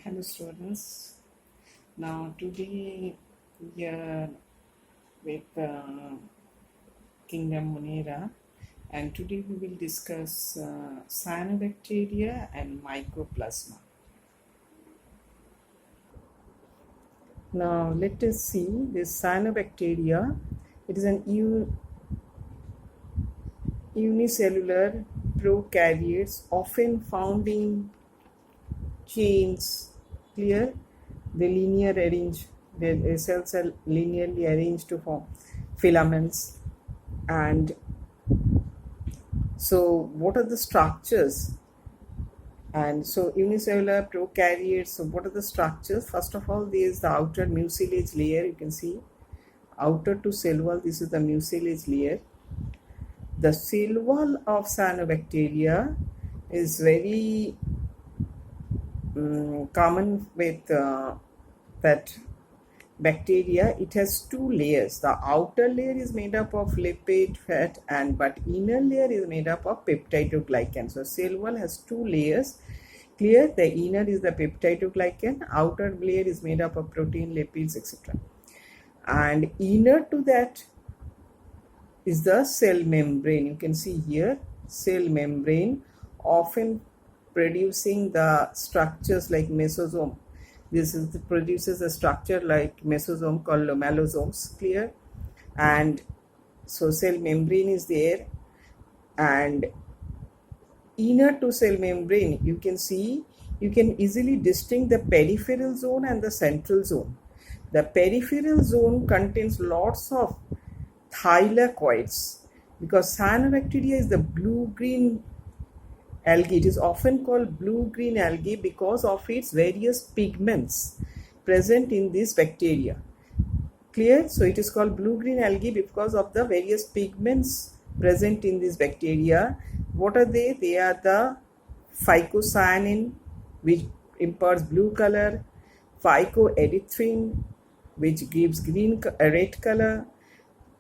Hello students. Now today we are with Kingdom Monera, and today we will discuss cyanobacteria and mycoplasma. Now let us see this cyanobacteria. It is an unicellular prokaryotes often found in chains. Clear? The linear arrange the cells are linearly arranged to form filaments. And so what are the structures? And so unicellular prokaryotes, so what are the structures? First of all, there is the outer mucilage layer. You can see outer to cell wall, this is the mucilage layer. The cell wall of cyanobacteria is very common with that bacteria. It has two layers. The outer layer is made up of lipid, fat, and but inner layer is made up of peptidoglycan. So cell wall has two layers. Clear? The inner is the peptidoglycan, outer layer is made up of protein, lipids, etc. And inner to that is the cell membrane. You can see here cell membrane, often producing the structures like mesosome. This is produces a structure like mesosome called lomallosomes. Clear? And so cell membrane is there, and inner to cell membrane you can see, you can easily distinguish the peripheral zone and the central zone. The peripheral zone contains lots of thylakoids, because cyanobacteria is the blue-green algae. It is often called blue-green algae because of its various pigments present in this bacteria. Clear? So it is called blue-green algae because of the various pigments present in this bacteria. What are they? They are the phycocyanin, which imparts blue color, phycoerythrin, which gives red color,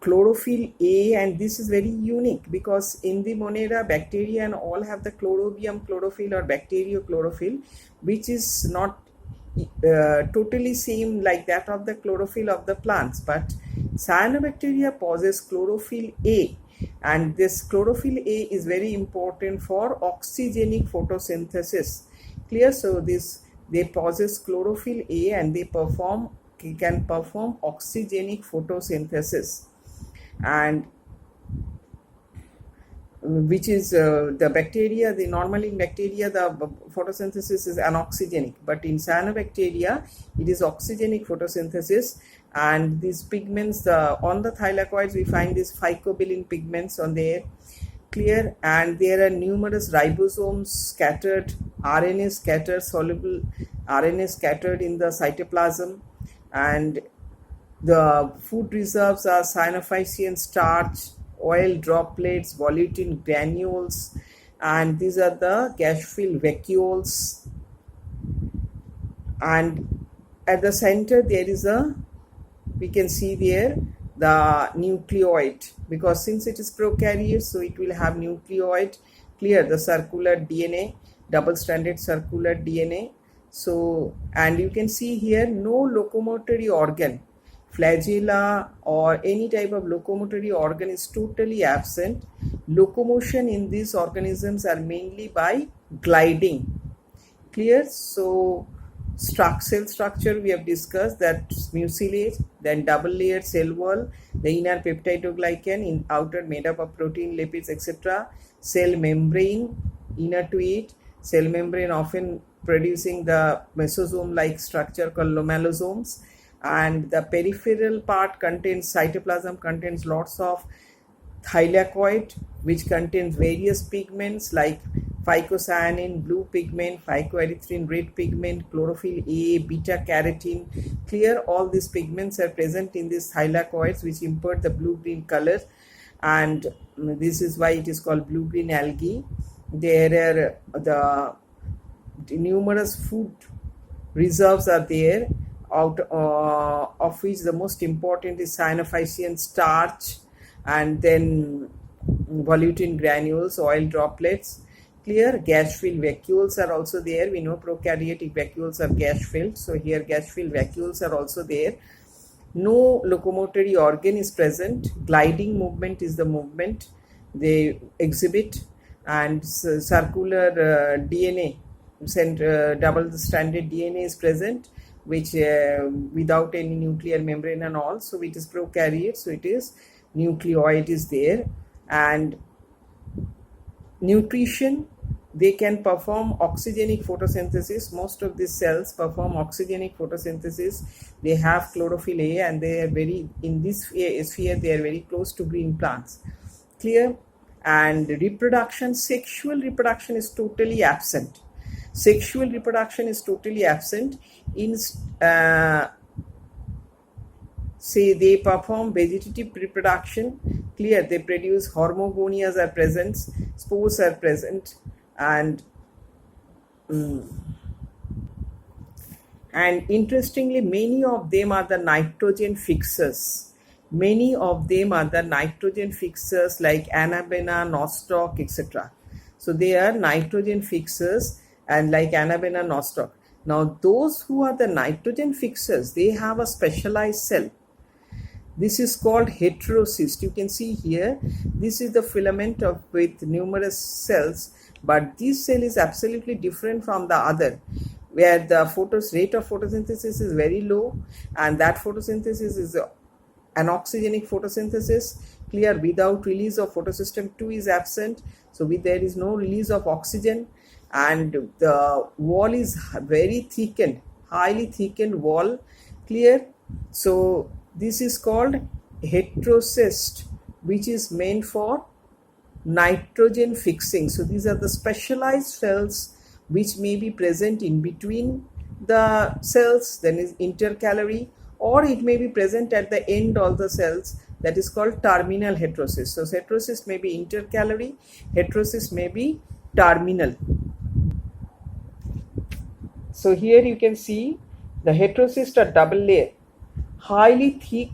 chlorophyll A, and this is very unique because in the Monera bacteria and all have the chlorobium chlorophyll or bacteriochlorophyll, which is not totally same like that of the chlorophyll of the plants, but cyanobacteria possess chlorophyll A, and this chlorophyll A is very important for oxygenic photosynthesis. Clear? So they possess chlorophyll A and they can perform oxygenic photosynthesis, and which is the bacteria, the normally in bacteria the photosynthesis is anoxygenic, but in cyanobacteria it is oxygenic photosynthesis. And these pigments, on the thylakoids we find these phycobilin pigments on there. Clear? And there are numerous ribosomes scattered, RNA scattered, soluble RNA scattered in the cytoplasm, and the food reserves are cyanophycean starch, oil droplets, volutin granules, and these are the gas-filled vacuoles. And at the center there is we can see there the nucleoid, because since it is prokaryote, so it will have nucleoid. Clear? The circular DNA, double-stranded circular DNA. So, and you can see here no locomotory organ, flagella or any type of locomotory organ is totally absent. Locomotion in these organisms are mainly by gliding. Clear? So cell structure we have discussed, that mucilage, then double layered cell wall, the inner peptidoglycan, in outer made up of protein, lipids, etc. Cell membrane, inner to it, cell membrane often producing the mesosome like structure called lomallosomes, and the peripheral part contains, cytoplasm contains lots of thylakoid, which contains various pigments like phycocyanin, blue pigment, phycoerythrin, red pigment, chlorophyll A, beta carotene. Clear? All these pigments are present in these thylakoids, which impart the blue-green color, and this is why it is called blue-green algae. There are the numerous food reserves are there, out of which the most important is cyanophycean starch, and then volutin granules, oil droplets. Clear? Gas filled vacuoles are also there. We know prokaryotic vacuoles are gas filled, so here gas filled vacuoles are also there. No locomotory organ is present. Gliding movement is the movement they exhibit, and circular DNA, double-stranded DNA is present, which without any nuclear membrane and all, so it is prokaryote, so it is nucleoid is there. And nutrition, they can perform oxygenic photosynthesis. Most of these cells perform oxygenic photosynthesis. They have chlorophyll A, and they are very, in this sphere they are very close to green plants. Clear? And reproduction, sexual reproduction is totally absent. Sexual reproduction is totally absent. In say they perform vegetative reproduction. Clear? They produce hormogonias are present, spores are present, and interestingly, many of them are the nitrogen fixers. Many of them are the nitrogen fixers like Anabaena, Nostoc, etc. So they are nitrogen fixers, and like Anabaena, Nostoc. Now those who are the nitrogen fixers, they have a specialized cell. This is called heterocyst. You can see here, this is the filament with numerous cells, but this cell is absolutely different from the other, where the rate of photosynthesis is very low, and that photosynthesis is an oxygenic photosynthesis. Clear? Without release of photosystem 2 is absent, so there is no release of oxygen, and the wall is very thickened, highly thickened wall. Clear? So this is called heterocyst, which is meant for nitrogen fixing. So these are the specialized cells which may be present in between the cells, then is intercalary, or it may be present at the end of the cells, that is called terminal heterocyst. So heterocyst may be intercalary, heterocyst may be terminal. So here you can see the heterocyst are double layer, highly thick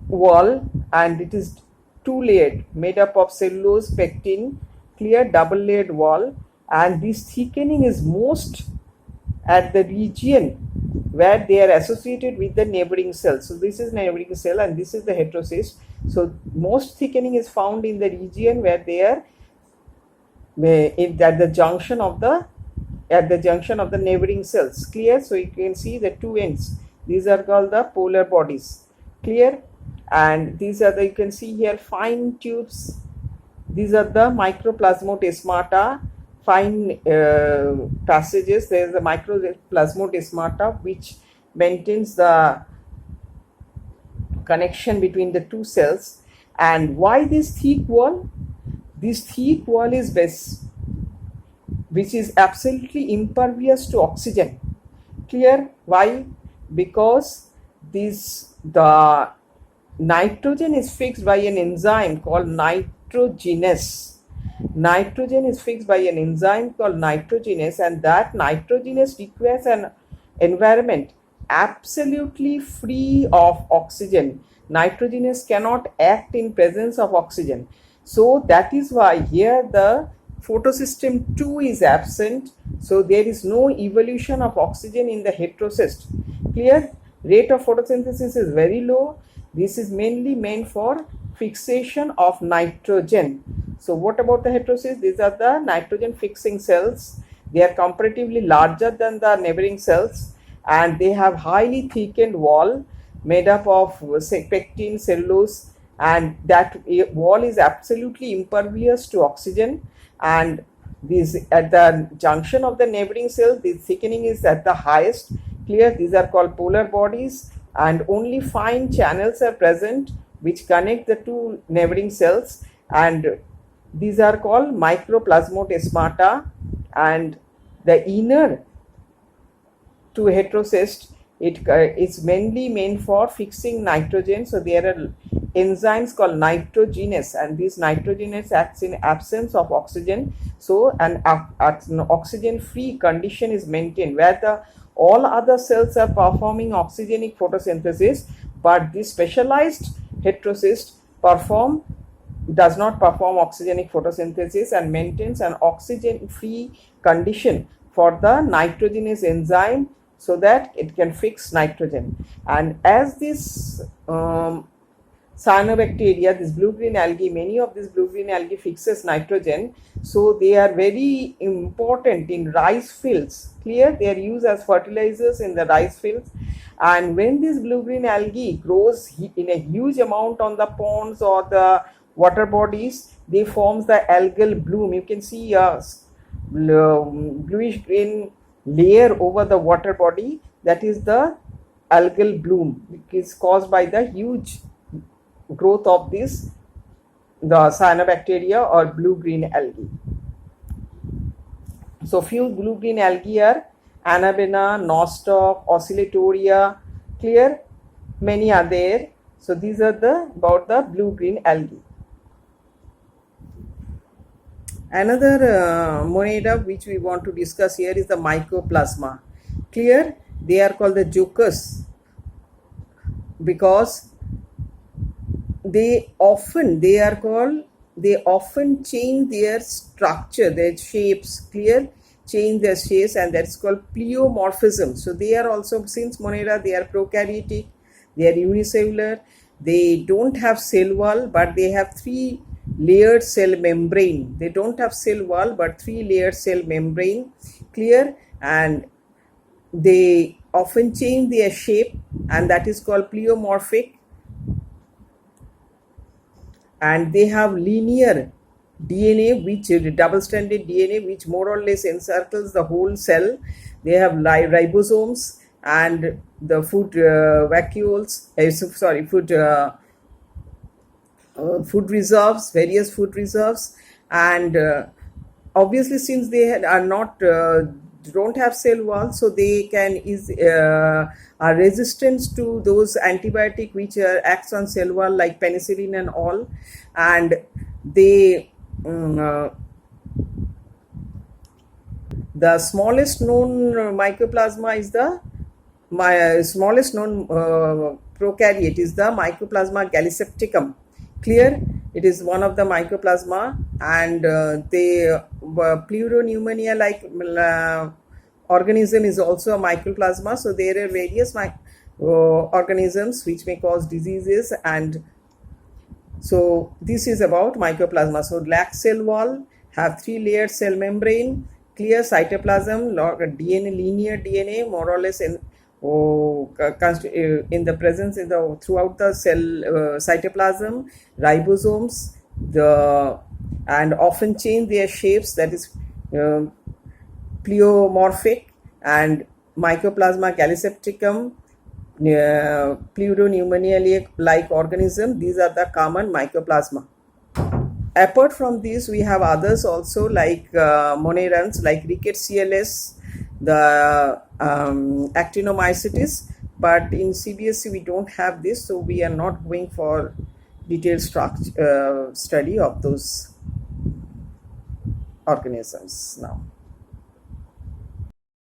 wall, and it is two layered, made up of cellulose, pectin. Clear? Double layered wall, and this thickening is most at the region where they are associated with the neighboring cell. So this is neighboring cell, and this is the heterocyst. So most thickening is found in the region where they are at the junction of the neighboring cells. Clear? So you can see the two ends. These are called the polar bodies. Clear? And these are the, you can see here, fine tubes. These are the microplasmodesmata, fine passages. There is a microplasmodesmata which maintains the connection between the two cells. And why this thick wall? This thick wall is best, which is absolutely impervious to oxygen. Clear? Why? Because the nitrogen is fixed by an enzyme called nitrogenase. Nitrogen is fixed by an enzyme called nitrogenase, and that nitrogenase requires an environment absolutely free of oxygen. Nitrogenase cannot act in presence of oxygen. So that is why here the photosystem 2 is absent, so there is no evolution of oxygen in the heterocyst. Clear? Rate of photosynthesis is very low. This is mainly meant for fixation of nitrogen. So what about the heterocyst? These are the nitrogen fixing cells. They are comparatively larger than the neighboring cells, and they have highly thickened wall made up of pectin, cellulose, and that wall is absolutely impervious to oxygen. And this at the junction of the neighboring cells, the thickening is at the highest. Clear? These are called polar bodies, and only fine channels are present which connect the two neighboring cells, and these are called microplasmodesmata. And the inner to heterocyst, it's mainly meant for fixing nitrogen. So there are enzymes called nitrogenase, and this nitrogenase acts in absence of oxygen. So an oxygen free condition is maintained where all other cells are performing oxygenic photosynthesis, but this specialized heterocyst perform does not perform oxygenic photosynthesis and maintains an oxygen free condition for the nitrogenase enzyme so that it can fix nitrogen. And as this cyanobacteria, this blue-green algae, many of these blue-green algae fixes nitrogen, so they are very important in rice fields. Clear? They are used as fertilizers in the rice fields. And when this blue-green algae grows in a huge amount on the ponds or the water bodies, they forms the algal bloom. You can see a bluish green layer over the water body, that is the algal bloom, which is caused by the huge growth of this the cyanobacteria or blue-green algae. So few blue-green algae are Anabaena, Nostoc, Oscillatoria. Clear? Many are there. So these are the about the blue-green algae. Another monada which we want to discuss here is the Mycoplasma. Clear? They are called the jokers because they often change their structure, their shapes. Clear? Change their shapes, and that's called pleomorphism. So they are also, since monera, they are prokaryotic, they are unicellular, they don't have cell wall, but they have 3 layered cell membrane. They don't have cell wall but 3 layered cell membrane. Clear? And they often change their shape, and that is called pleomorphic. And they have linear DNA, which double-stranded DNA, which more or less encircles the whole cell. They have ribosomes and the food vacuoles. Food reserves, various food reserves, and obviously since they are not don't have cell wall, so they can are resistant to those antibiotic which acts on cell wall like penicillin and all, and they the smallest known mycoplasma is the smallest known prokaryote is the Mycoplasma gallisepticum. Clear? It is one of the mycoplasma, and the pleuropneumonia like organism is also a mycoplasma. So there are various organisms which may cause diseases, and so this is about mycoplasma. So lack cell wall, have 3 layered cell membrane, clear cytoplasm, DNA, linear DNA, more or less in the presence throughout the cell cytoplasm, ribosomes, and often change their shapes, that is pleomorphic, and Mycoplasma gallisepticum, pleuropneumonia like organism. These are the common mycoplasma. Apart from these, we have others also like monarans like Rickettsia, the actinomycetes, but in CBSE we don't have this, so we are not going for detailed study of those organisms now.